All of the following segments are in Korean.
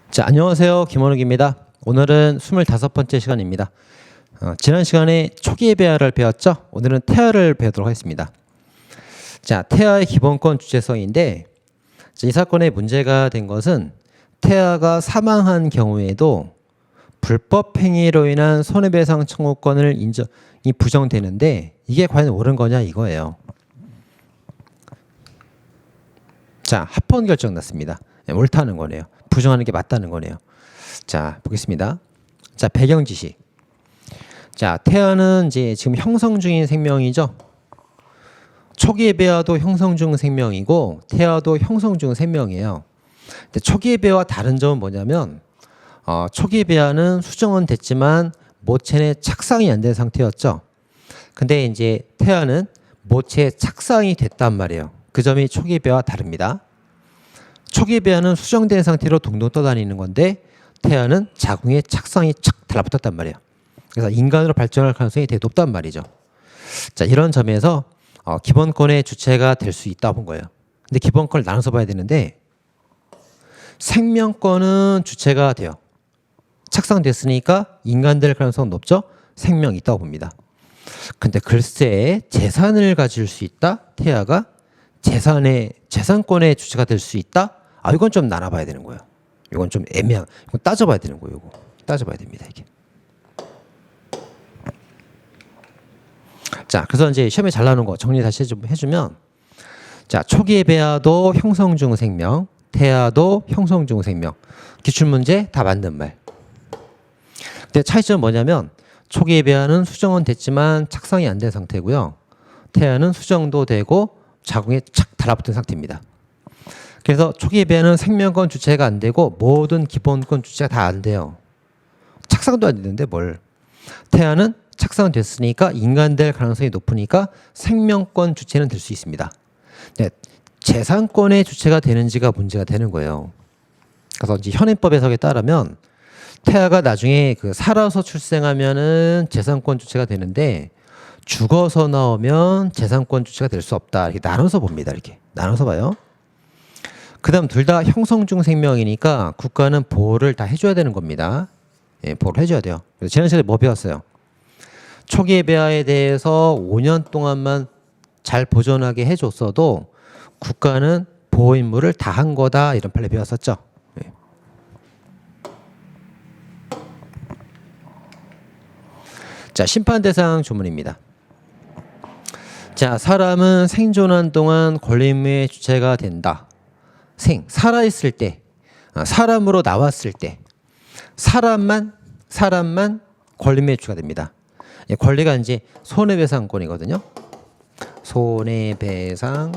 자, 안녕하세요. 김원욱입니다. 오늘은 25번째 시간입니다. 지난 시간에 초기 배아를 배웠죠? 오늘은 태아를 배우도록 하겠습니다. 자, 태아의 기본권 주체성인데 이 사건의 문제가 된 것은 태아가 사망한 경우에도 불법 행위로 인한 손해배상 청구권을 인정이 부정되는데 이게 과연 옳은 거냐 이거예요. 자, 합헌 결정 났습니다. 옳다는 거네요. 부정하는 게 맞다는 거네요. 자, 보겠습니다. 자, 배경 지식. 자, 태아는 이제 지금 형성 중인 생명이죠. 초기의 배아도 형성 중 생명이고 태아도 형성 중 생명이에요. 근데 초기의 배아와 다른 점은 뭐냐면 초기의 배아는 수정은 됐지만 모체내 착상이 안 된 상태였죠. 근데 이제 태아는 모체에 착상이 됐단 말이에요. 그 점이 초기의 배아와 다릅니다. 초기 배아는 수정된 상태로 동동 떠다니는 건데 태아는 자궁에 착상이 착 달라붙었단 말이에요. 그래서 인간으로 발전할 가능성이 되게 높단 말이죠. 자, 이런 점에서 기본권의 주체가 될 수 있다고 본 거예요. 근데 기본권을 나눠서 봐야 되는데 생명권은 주체가 돼요. 착상됐으니까 인간 될 가능성은 높죠. 생명이 있다고 봅니다. 근데 글쎄 재산을 가질 수 있다? 태아가 재산권의 주체가 될 수 있다? 이건 좀 나눠봐야 되는 거예요. 이건 좀 이건 따져봐야 되는 거예요. 이거 따져봐야 됩니다. 이게. 자, 그래서 이제 시험에 잘 나오는 거 정리 다시 해주면, 자, 초기의 배아도 형성 중 생명, 태아도 형성 중 생명. 기출 문제 다 맞는 말. 근데 차이점은 뭐냐면 초기의 배아는 수정은 됐지만 착상이 안 된 상태고요. 태아는 수정도 되고 자궁에 착 달라붙은 상태입니다. 그래서 초기의 배아는 생명권 주체가 안 되고 모든 기본권 주체가 다 안 돼요. 착상도 안 되는데 뭘. 태아는 착상됐으니까 인간 될 가능성이 높으니까 생명권 주체는 될 수 있습니다. 네, 재산권의 주체가 되는지가 문제가 되는 거예요. 그래서 이제 현행법 해석에 따르면 태아가 나중에 살아서 출생하면은 재산권 주체가 되는데 죽어서 나오면 재산권 주체가 될 수 없다. 이렇게 나눠서 봅니다. 이렇게 나눠서 봐요. 그 다음 둘 다 형성 중 생명이니까 국가는 보호를 다 해줘야 되는 겁니다. 예, 보호를 해줘야 돼요. 그래서 지난 시간에 뭐 배웠어요? 초기의 배아에 대해서 5년 동안만 잘 보존하게 해줬어도 국가는 보호 임무를 다 한 거다. 이런 판례 배웠었죠. 예. 자, 심판 대상 조문입니다. 자, 사람은 생존한 동안 권리 의무의 주체가 된다. 살아있을 때, 사람으로 나왔을 때, 사람만 권리 의무의 주체가 됩니다. 권리가 이제 손해배상권이거든요. 손해배상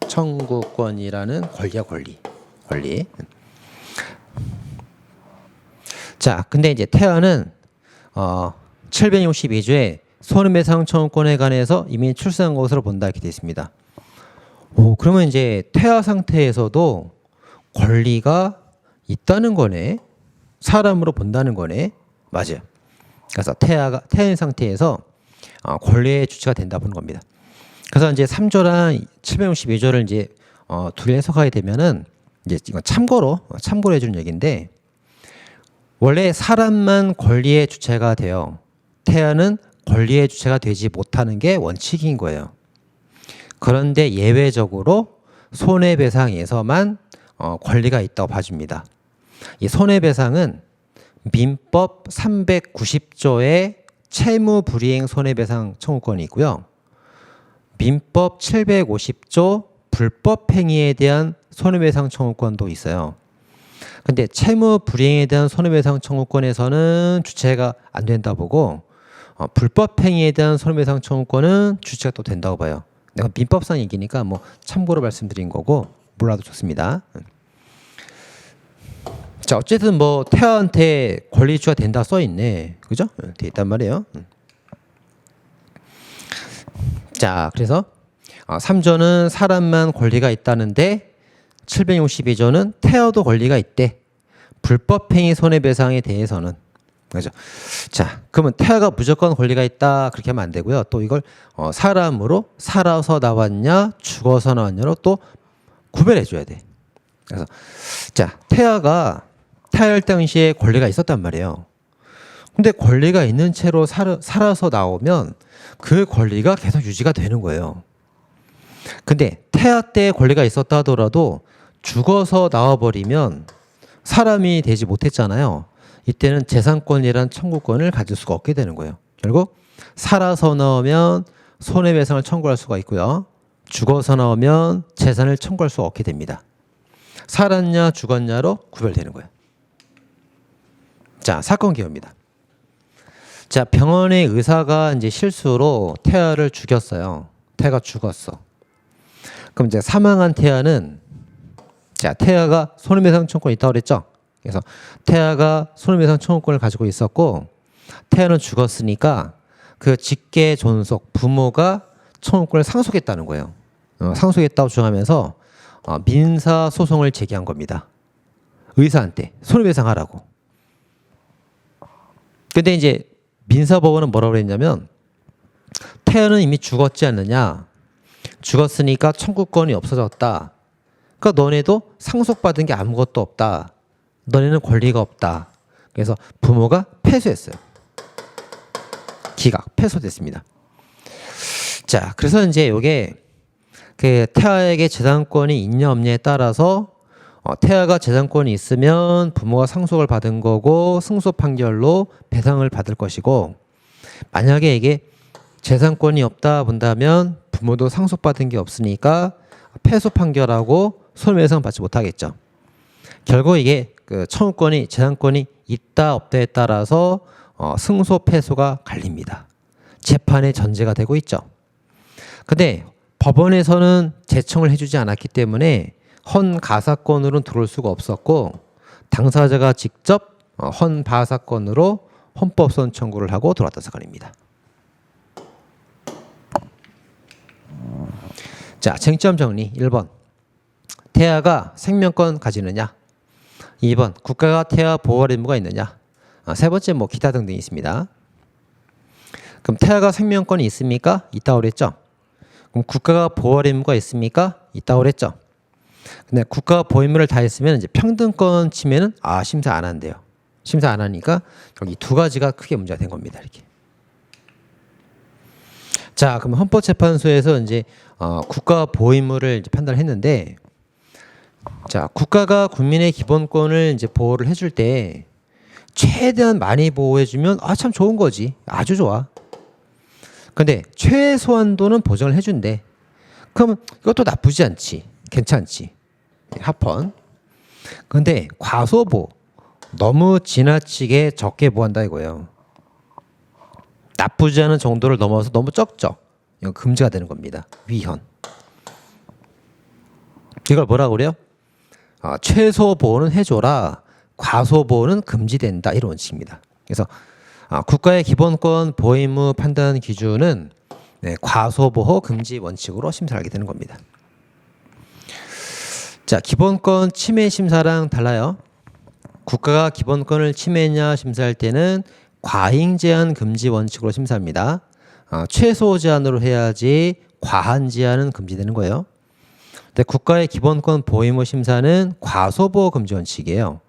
청구권이라는 권리야, 권리. 자, 근데 이제 태아는 762조에 손해배상 청구권에 관해서 이미 출생한 것으로 본다 이렇게 되어 있습니다. 그러면 이제 태아 상태에서도 권리가 있다는 거네. 사람으로 본다는 거네. 맞아요. 그래서 태아인 상태에서 권리의 주체가 된다 보는 겁니다. 그래서 이제 3조랑 762조를 이제 둘이 해석하게 되면은 이제 이건 참고로 해주는 얘기인데 원래 사람만 권리의 주체가 돼요. 태아는 권리의 주체가 되지 못하는 게 원칙인 거예요. 그런데 예외적으로 손해배상에서만 권리가 있다고 봐줍니다. 이 손해배상은 민법 390조의 채무불이행 손해배상 청구권이 있고요. 민법 750조 불법행위에 대한 손해배상 청구권도 있어요. 근데 채무불이행에 대한 손해배상 청구권에서는 주체가 안 된다 보고 불법행위에 대한 손해배상 청구권은 주체가 또 된다고 봐요. 내가 민법상 얘기니까 뭐 참고로 말씀드린 거고 몰라도 좋습니다. 자, 어쨌든 뭐 태아한테 권리주체가 된다 써 있네. 그죠? 돼 있단 말이에요. 자, 그래서 3조는 사람만 권리가 있다는데 762조는 태아도 권리가 있대. 불법행위 손해배상에 대해서는. 그죠? 자, 그러면 태아가 무조건 권리가 있다 그렇게 하면 안 되고요. 또 이걸 사람으로 살아서 나왔냐 죽어서 나왔냐로 또 구별해 줘야 돼. 그래서 자, 태아가 태아할 당시에 권리가 있었단 말이에요. 근데 권리가 있는 채로 살아서 나오면 그 권리가 계속 유지가 되는 거예요. 근데 태아 때 권리가 있었다 하더라도 죽어서 나와버리면 사람이 되지 못했잖아요. 이때는 재산권이란 청구권을 가질 수가 없게 되는 거예요. 결국 살아서 나오면 손해배상을 청구할 수가 있고요. 죽어서 나오면 재산을 청구할 수 없게 됩니다. 살았냐 죽었냐로 구별되는 거예요. 자, 사건 개요입니다. 자, 병원의 의사가 이제 실수로 태아를 죽였어요. 태아가 죽었어. 그럼 이제 사망한 태아는 자, 태아가 손해배상 청구권이 있다고 그랬죠. 그래서 태아가 손해배상 청구권을 가지고 있었고 태아는 죽었으니까 그 직계 존속 부모가 청구권을 상속했다는 거예요. 상속했다고 주장하면서 민사 소송을 제기한 겁니다. 의사한테 손해배상하라고. 근데 이제 민사법원은 뭐라고 그랬냐면 태아는 이미 죽었지 않느냐. 죽었으니까 청구권이 없어졌다. 그러니까 너네도 상속받은 게 아무것도 없다. 너네는 권리가 없다. 그래서 부모가 패소했어요. 기각, 패소됐습니다. 자, 그래서 이제 이게 그 태아에게 재산권이 있냐 없냐에 따라서 태아가 재산권이 있으면 부모가 상속을 받은 거고 승소 판결로 배상을 받을 것이고 만약에 이게 재산권이 없다 본다면 부모도 상속받은 게 없으니까 패소 판결하고 손해배상 받지 못하겠죠. 결국 이게 그 청구권이 재산권이 있다 없다에 따라서 승소 패소가 갈립니다. 재판의 전제가 되고 있죠. 근데 법원에서는 제청을 해주지 않았기 때문에 헌가사건으로는 들어올 수가 없었고 당사자가 직접 헌바사건으로 헌법소원 청구를 하고 들어왔던 사건입니다. 자, 쟁점 정리 1번. 태아가 생명권 가지느냐? 2번. 국가가 태아 보호할 의무가 있느냐? 세 번째 뭐 기타 등등이 있습니다. 그럼 태아가 생명권이 있습니까? 있다고 그랬죠? 그럼 국가가 보호할 의무가 있습니까? 있다고 그랬죠? 근데 국가가 보호 의무를 다 했으면 이제 평등권 침해는 심사 안 한대요. 심사 안 하니까 여기 두 가지가 크게 문제가 된 겁니다. 이렇게. 자, 그럼 헌법재판소에서 이제 국가 보호 의무를 이제 판단했는데, 자, 국가가 국민의 기본권을 이제 보호를 해줄 때 최대한 많이 보호해주면 참 좋은 거지. 아주 좋아. 근데 최소한도는 보장을 해준대. 그럼 이것도 나쁘지 않지. 괜찮지. 합헌. 근데 과소보 너무 지나치게 적게 보호한다 이거예요. 나쁘지 않은 정도를 넘어서 너무 적죠. 이건 금지가 되는 겁니다. 위헌. 이걸 뭐라고 그래요? 최소 보호는 해줘라. 과소 보호는 금지된다. 이런 원칙입니다. 그래서 국가의 기본권 보호 의무 판단 기준은 과소 보호 금지 원칙으로 심사를 하게 되는 겁니다. 자, 기본권 침해 심사랑 달라요. 국가가 기본권을 침해했냐 심사할 때는 과잉 제한 금지 원칙으로 심사합니다. 최소 제한으로 해야지 과한 제한은 금지되는 거예요. 근데 국가의 기본권 보호 의무 심사는 과소 보호 금지 원칙이에요.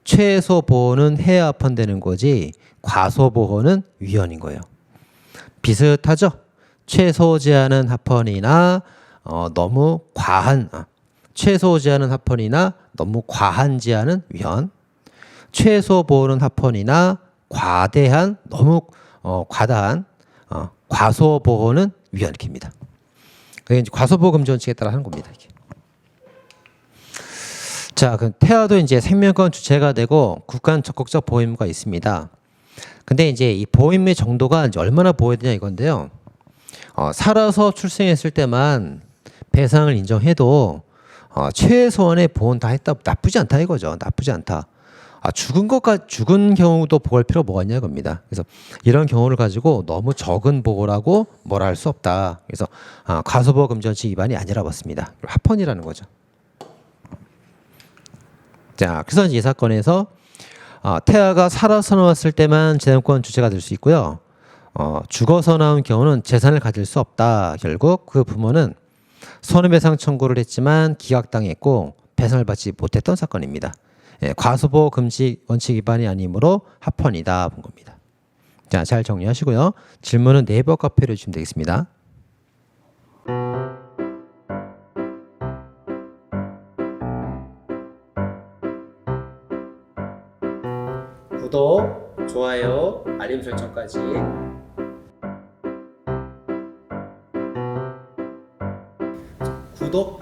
최소 보호는 해야 합헌되는 거지 과소 보호는 위헌인 거예요. 비슷하죠? 최소 제한은 합헌이나 너무 과한 최소 제한은 합헌이나 너무 과한 제한은 위헌. 최소 보호는 합헌이나 과대한 너무 과다한 과소 보호는 위헌 이렇게입니다. 그게 이제 과소 보호 금지 원칙에 따라 하는 겁니다. 이게. 자, 그 태아도 이제 생명권 주체가 되고 국가는 적극적 보호 의무가 있습니다. 근데 이제 이 보호 의무의 정도가 이제 얼마나 보호해야 되냐 이건데요. 살아서 출생했을 때만 배상을 인정해도 최소한의 보호는 다 했다. 나쁘지 않다 이거죠. 나쁘지 않다. 죽은 경우도 보호할 필요가 뭐가 있냐 이겁니다. 그래서 이런 경우를 가지고 너무 적은 보호라고 뭐라 할 수 없다. 그래서 과소보호 금지 원칙 위반이 아니라 봤습니다. 합헌이라는 거죠. 자, 그래서 이 사건에서 태아가 살아서 나왔을 때만 재산권 주체가 될 수 있고요. 죽어서 나온 경우는 재산을 가질 수 없다. 결국 그 부모는 손해배상 청구를 했지만 기각당했고 배상을 받지 못했던 사건입니다. 예, 과소보 금지 원칙 위반이 아니므로 합헌이다 본 겁니다. 자, 잘 정리하시고요. 질문은 네이버 카페로 주시면 되겠습니다. 구독, 좋아요, 알림 설정까지. 구독,